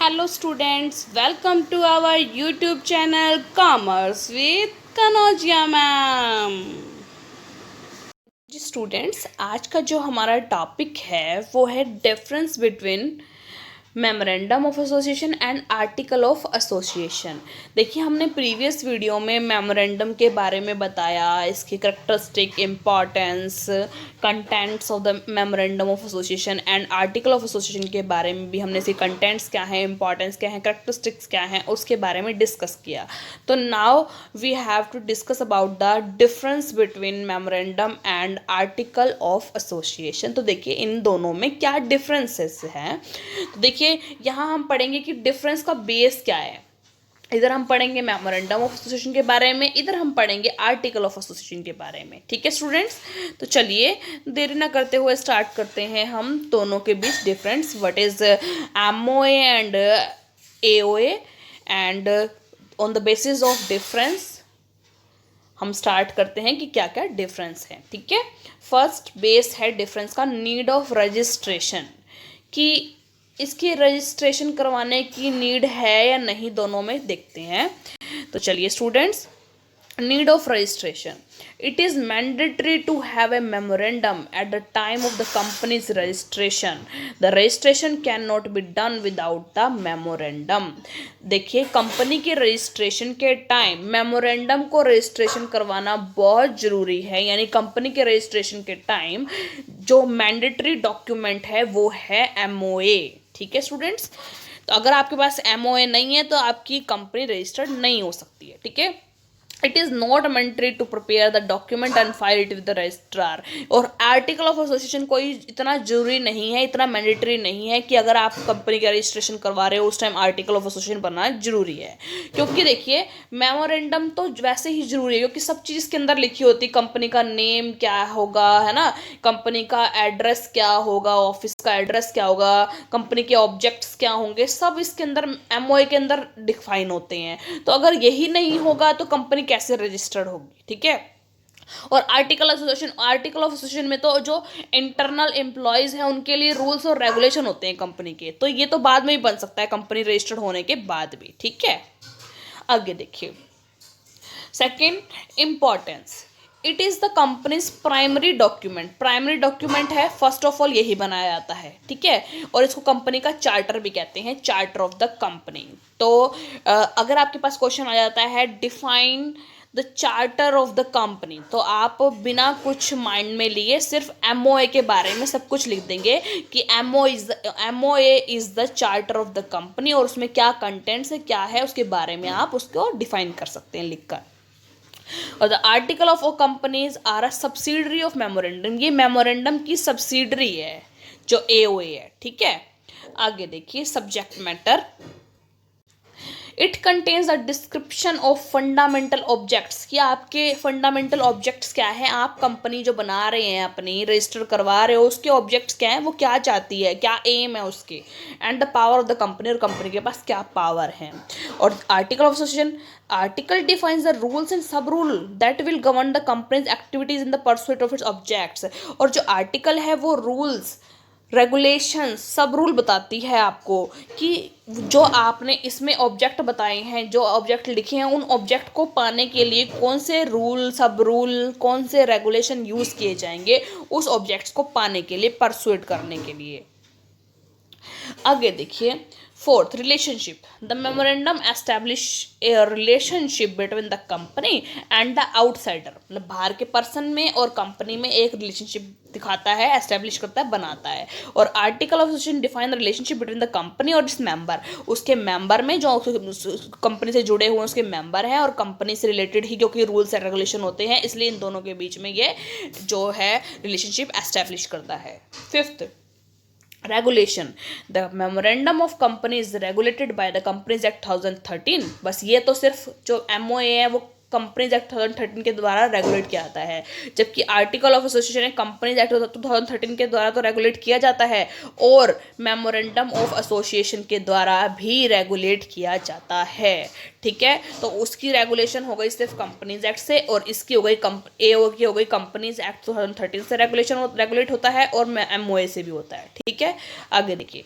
Hello students, welcome to our YouTube channel Commerce with Kanojia ma'am। जी students, आज का जो हमारा टॉपिक है वो है difference between memorandum of association and article of association. देखिए, हमने प्रीवियस वीडियो में मेमोरेंडम के बारे में बताया, इसकी characteristic, importance, contents of the memorandum of association and article of association के बारे में भी हमने इसके कंटेंट्स क्या हैं, इंपॉर्टेंस क्या है, करेक्टरिस्टिक्स क्या हैं, उसके बारे में डिस्कस किया। तो now we have to discuss about the difference between memorandum and article of association. तो देखिए, इन दोनों में क्या डिफरेंसेस हैं। तो देखिए, यहाँ हम पढ़ेंगे कि डिफरेंस का बेस क्या है। इधर हम पढ़ेंगे मेमोरेंडम ऑफ एसोसिएशन के बारे में, इधर हम पढ़ेंगे आर्टिकल ऑफ एसोसिएशन के बारे में। ठीक है स्टूडेंट्स, तो चलिए देरी ना करते हुए स्टार्ट करते हैं हम दोनों के बीच difference. What is MOA and AOA, and on the basis of difference हम स्टार्ट करते हैं कि क्या क्या डिफरेंस है। ठीक है, फर्स्ट बेस है डिफरेंस का नीड ऑफ रजिस्ट्रेशन, कि इसकी रजिस्ट्रेशन करवाने की नीड है या नहीं, दोनों में देखते हैं। तो चलिए students, need of registration, it is mandatory to have a memorandum at the time of the company's registration. The registration can not be done without the memorandum. देखिए, कंपनी के रजिस्ट्रेशन के टाइम मेमोरेंडम को registration करवाना बहुत ज़रूरी है। यानी company के रजिस्ट्रेशन के टाइम जो मैंडेटरी डॉक्यूमेंट है वो है एमओए। ठीक है स्टूडेंट्स, तो अगर आपके पास एमओए नहीं है तो आपकी कंपनी रजिस्टर्ड नहीं हो सकती है। ठीक है, it is not mandatory to prepare the document and file it with the registrar. और आर्टिकल ऑफ एसोसिएशन कोई इतना जरूरी नहीं है, इतना मैंडेटरी नहीं है कि अगर आप कंपनी का रजिस्ट्रेशन करवा रहे हो उस टाइम आर्टिकल ऑफ एसोसिएशन बनना जरूरी है। क्योंकि देखिए, मेमोरेंडम तो वैसे ही जरूरी है क्योंकि सब चीज़ इसके अंदर लिखी होती है। कंपनी का नेम क्या होगा, है ना, कंपनी का एड्रेस क्या होगा, ऑफिस का एड्रेस क्या होगा, कंपनी के ऑब्जेक्ट्स क्या होंगे, सब इसके अंदर एमओए के अंदर डिफाइन होते हैं। तो अगर यही नहीं होगा तो कंपनी कैसे रजिस्टर्ड होगी। ठीक है, और आर्टिकल ऑफ एसोसिएशन में तो जो इंटरनल एम्प्लॉयज हैं उनके लिए रूल्स और रेगुलेशन होते हैं कंपनी के, तो ये तो बाद में ही बन सकता है, कंपनी रजिस्टर्ड होने के बाद भी। ठीक है, आगे देखिए, second, importance, it is the companies primary document. Primary document है, फर्स्ट ऑफ ऑल यही बनाया जाता है। ठीक है, और इसको कंपनी का चार्टर भी कहते हैं, चार्टर ऑफ द कंपनी। तो अगर आपके पास क्वेश्चन आ जाता है define the charter of the company, तो आप बिना कुछ माइंड में लिए सिर्फ एमओए के बारे में सब कुछ लिख देंगे कि MOA is the charter of the company, और उसमें क्या कंटेंट्स है, क्या है, उसके बारे में आप उसको डिफाइन कर सकते हैं लिखकर। और the article of companies are a subsidiary of memorandum, ये मेमोरेंडम की सब्सिडरी है जो एओए है। ठीक है, आगे देखिए, subject matter, it contains the description of fundamental objects, कि आपके फंडामेंटल ऑब्जेक्ट्स क्या है, आप कंपनी जो बना रहे हैं, अपनी रजिस्टर करवा रहे हो, उसके ऑब्जेक्ट्स क्या हैं, वो क्या चाहती है, क्या एम है उसके, and the power of the company, और कंपनी के पास क्या पावर है। और article of association, article defines the rules and sub rule that will govern the company's activities in the pursuit of its objects. और जो आर्टिकल है वो रूल्स, रेगुलेशन, सब रूल बताती है आपको कि जो आपने इसमें ऑब्जेक्ट बताए हैं, जो ऑब्जेक्ट लिखे हैं, उन ऑब्जेक्ट को पाने के लिए कौन से रूल, सब रूल, कौन से रेगुलेशन यूज़ किए जाएंगे उस ऑब्जेक्ट्स को पाने के लिए, परसुएट करने के लिए। आगे देखिए, fourth, relationship, the memorandum establish A relationship between the company and the outsider, मतलब बाहर के पर्सन में और कंपनी में एक रिलेशनशिप दिखाता है, एस्टैब्लिश करता है, बनाता है। और article of association define the relationship between the company और इट्स मेंबर, उसके मेंबर में जो कंपनी से जुड़े हुए उसके मेंबर हैं और कंपनी से रिलेटेड ही क्योंकि रूल्स एंड रेगुलेशन होते हैं, इसलिए इन दोनों के बीच में ये जो है रिलेशनशिप एस्टैब्लिश करता है। Fifth, regulation, the memorandum of company is regulated by the companies act 2013। बस ये तो सिर्फ जो एमओए है वो कंपनीज एक्ट 2013 के द्वारा रेगुलेट किया जाता है, जबकि आर्टिकल ऑफ एसोसिएशन है कंपनीज एक्ट 2013 के द्वारा तो रेगुलेट किया जाता है और मेमोरेंडम ऑफ एसोसिएशन के द्वारा भी रेगुलेट किया जाता है। ठीक है, तो उसकी रेगुलेशन हो गई सिर्फ कंपनीज एक्ट से, और इसकी हो गई एओ की हो गई कंपनीज एक्ट 2013 से रेगुलेट होता है, और एमओए से भी होता है। ठीक है, आगे देखिए,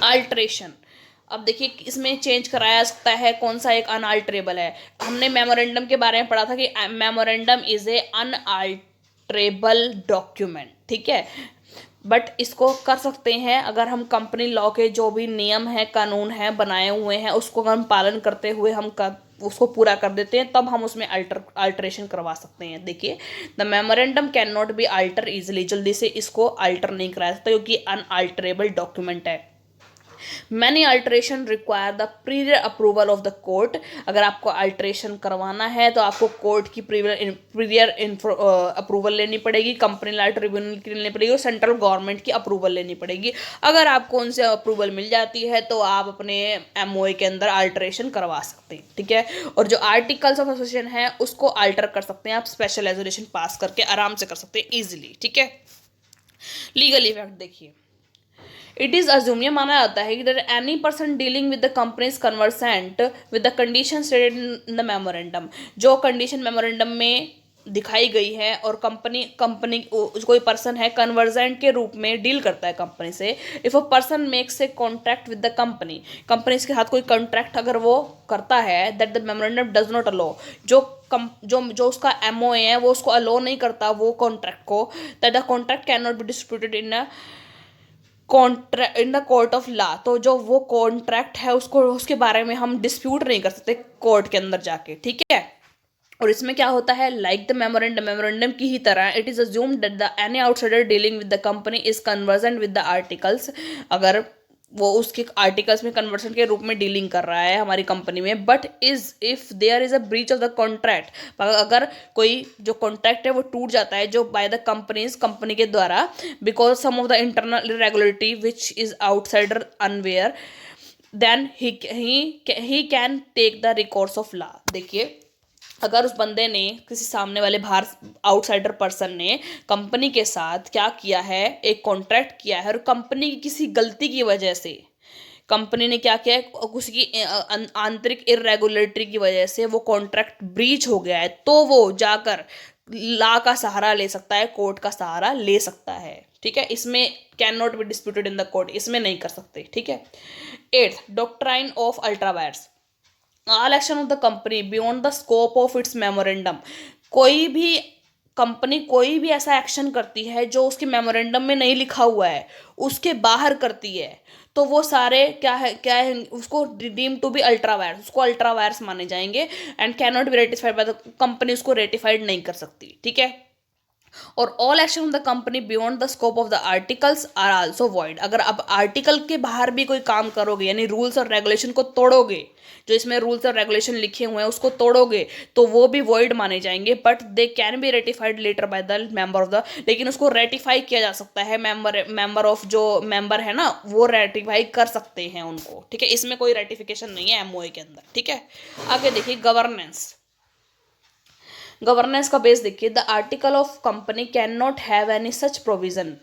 अल्ट्रेशन, अब देखिए इसमें चेंज कराया जा सकता है, कौन सा एक अनअल्टरेबल है। हमने मेमोरेंडम के बारे में पढ़ा था कि मेमोरेंडम इज ए अनअल्टरेबल डॉक्यूमेंट, ठीक है। बट इसको कर सकते हैं अगर हम कंपनी लॉ के जो भी नियम है, कानून है बनाए हुए हैं, उसको हम पालन करते हुए उसको पूरा कर देते हैं, तब हम उसमें अल्टरेशन करवा सकते हैं। देखिए, the memorandum can not B alter easily, जल्दी से इसको अल्टर नहीं कराया सकता क्योंकि अनअल्टरेबल डॉक्यूमेंट है। Many alteration require the praevia approval of the court, अगर आपको अल्टरेशन करवाना है तो आपको कोर्ट की प्रीवियर अप्रूवल लेनी पड़ेगी, कंपनी लॉ ट्रिब्यूनल की लेनी पड़ेगी और सेंट्रल गवर्नमेंट की अप्रूवल लेनी पड़ेगी। अगर आपको उनसे अप्रूवल मिल जाती है तो आप अपने एमओए के अंदर अल्टरेशन करवा सकते हैं, ठीक है। और जो आर्टिकल्स ऑफ एसोसिएशन है उसको अल्टर कर सकते हैं आप, स्पेशल रेजोल्यूशन पास करके आराम से कर सकते हैं इजीली, ठीक है। लीगल इफेक्ट देखिए, इट इज अज्यूम, ये माना जाता है कि that any person dealing with the companies conversant with the condition stated in the memorandum, जो कंडीशन मेमोरेंडम में दिखाई गई है और कंपनी कोई पर्सन है कन्वर्जेंट के रूप में डील करता है कंपनी से। If a person makes a contract with the company के साथ कोई कॉन्ट्रैक्ट अगर वो करता है, that the memorandum does not allow, जो उसका एमओए है वो उसको अलो नहीं करता वो कॉन्ट्रैक्ट को, that the contract can not B disputed in the court of law, तो जो वो कॉन्ट्रैक्ट है उसको उसके बारे में हम डिस्प्यूट नहीं कर सकते कोर्ट के अंदर जाके, ठीक है। और इसमें क्या होता है, लाइक द मेमोरेंडम की ही तरह, it is assumed that the any outsider dealing with the company is convergent with the articles, अगर वो उसके आर्टिकल्स में कन्वर्सन के रूप में डीलिंग कर रहा है हमारी कंपनी में, but if there is a breach of the contract, अगर कोई जो कॉन्ट्रैक्ट है वो टूट जाता है जो बाय द कंपनी के द्वारा, because some of the internal irregularity which is outsider unaware, then he can take the recourse of law. देखिए, अगर उस बंदे ने किसी सामने वाले बाहर आउटसाइडर पर्सन ने कंपनी के साथ क्या किया है, एक कॉन्ट्रैक्ट किया है और कंपनी की किसी गलती की वजह से कंपनी ने क्या किया है, उसकी आंतरिक इरेगुलरिटी की वजह से वो कॉन्ट्रैक्ट ब्रीच हो गया है, तो वो जाकर लॉ का सहारा ले सकता है, कोर्ट का सहारा ले सकता है, ठीक है। इसमें can not B disputed in the court, इसमें नहीं कर सकते, ठीक है। 8th, doctrine of ultra vires, all action of the company beyond the scope of its memorandum, कोई भी कंपनी कोई भी ऐसा एक्शन करती है जो उसके मेमोरेंडम में नहीं लिखा हुआ है, उसके बाहर करती है, तो वो सारे क्या है उसको deem to be ultra vires, उसको अल्ट्रा वायर्स माने जाएंगे and can not be ratified by the company, उसको रेटिफाइड नहीं कर सकती, ठीक है। और all action of the company beyond the scope of the articles are also void, अगर अब आर्टिकल के बाहर भी कोई काम करोगे यानी रूल्स और रेगुलेशन को तोड़ोगे, जो इसमें रूल्स और रेगुलेशन लिखे हुए हैं उसको तोड़ोगे तो वो भी वॉइड माने जाएंगे, but they can be ratified later by the member of the, लेकिन उसको रेटिफाई किया जा सकता है, मेंबर ऑफ जो मेंबर है ना वो रेटिफाई कर सकते हैं उनको, ठीक है। इसमें कोई रेटिफिकेशन नहीं है एमओए के अंदर, ठीक है। आगे देखिए गवर्नेंस का बेस देखिए, the article of company can not have any such provision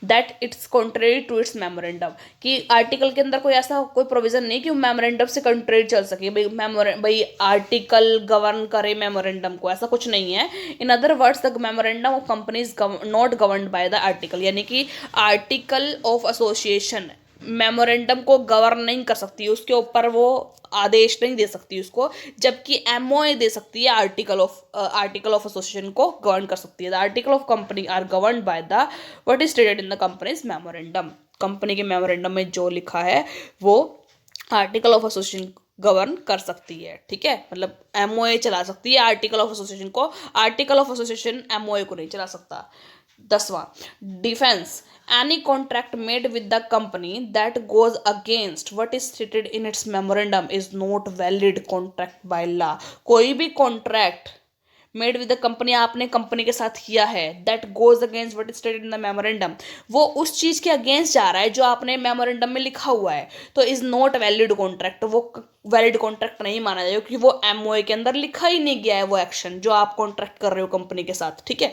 that it's contrary to its memorandum, कि आर्टिकल के अंदर कोई ऐसा कोई प्रोविजन नहीं कि मेमोरेंडम से कंट्रेरी चल सके, भाई आर्टिकल गवर्न करे मेमोरेंडम को, ऐसा कुछ नहीं है। In other words the memorandum of company is not governed by the article, यानी कि आर्टिकल ऑफ एसोसिएशन मेमोरेंडम को गवर्न नहीं कर सकती, उसके ऊपर वो आदेश नहीं दे सकती उसको, जबकि एमओए दे सकती है, आर्टिकल ऑफ एसोसिएशन को गवर्न कर सकती है। The article of company are governed by the what is stated in the company's memorandum, company के मेमोरेंडम में जो लिखा है वो आर्टिकल ऑफ एसोसिएशन गवर्न कर सकती है, ठीक है। मतलब एमओए चला सकती है आर्टिकल ऑफ एसोसिएशन को, आर्टिकल ऑफ एसोसिएशन एमओए को नहीं चला सकता। 10वां, defence, any contract made with the company that goes against what is stated in its memorandum is not valid contract by law, कोई भी contract made with the company आपने company के साथ किया है that goes against what is stated in the memorandum, वो उस चीज के अगेंस्ट जा रहा है जो आपने मेमोरेंडम में लिखा हुआ है, तो इज नॉट वैलिड कॉन्ट्रैक्ट, वो वैलिड कॉन्ट्रैक्ट नहीं माना जाएगा क्योंकि वो एमओए के अंदर लिखा ही नहीं गया है वो एक्शन जो आप कॉन्ट्रैक्ट कर रहे हो कंपनी के साथ, ठीक है।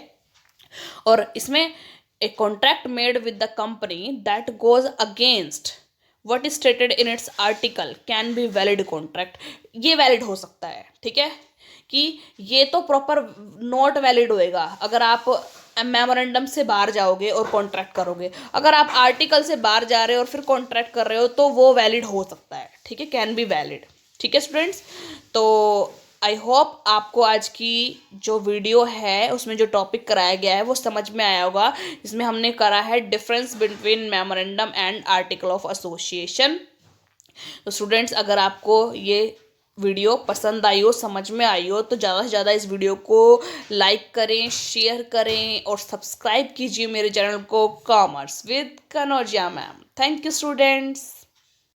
और इसमें a contract made with the company that goes against what is stated in its article can be valid contract, ये वैलिड हो सकता है, ठीक है। कि ये तो प्रॉपर नॉट वैलिड होएगा अगर आप मेमोरेंडम से बाहर जाओगे और कॉन्ट्रैक्ट करोगे। अगर आप आर्टिकल से बाहर जा रहे हो और फिर कॉन्ट्रैक्ट कर रहे हो तो वो वैलिड हो सकता है, ठीक है, कैन बी वैलिड। ठीक है स्टूडेंट्स, तो आई होप आपको आज की जो वीडियो है उसमें जो टॉपिक कराया गया है वो समझ में आया होगा। इसमें हमने करा है difference between memorandum and article of association. तो स्टूडेंट्स, अगर आपको ये वीडियो पसंद आई हो, समझ में आई हो, तो ज़्यादा से ज़्यादा इस वीडियो को लाइक करें, शेयर करें और सब्सक्राइब कीजिए मेरे चैनल को commerce with Kanojia ma'am. Thank you students.